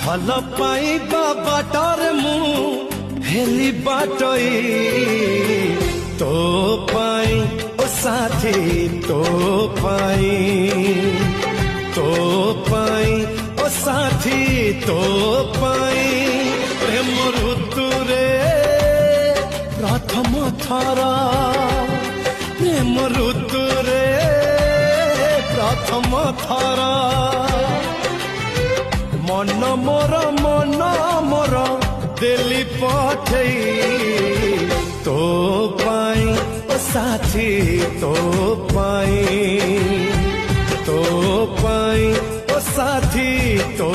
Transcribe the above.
ভাল পাইবা বাটরে মু হেলি বাটই তো পাই ও সাথী তো পাই তো পাই ও সাথী তো পাই প্রেম ঋতুরে প্রথম থর প্রেম ঋতুরে প্রথম থর মন মোর দেলি পঠেই তো পাই ও সাথী তো পাই ও সাথী তো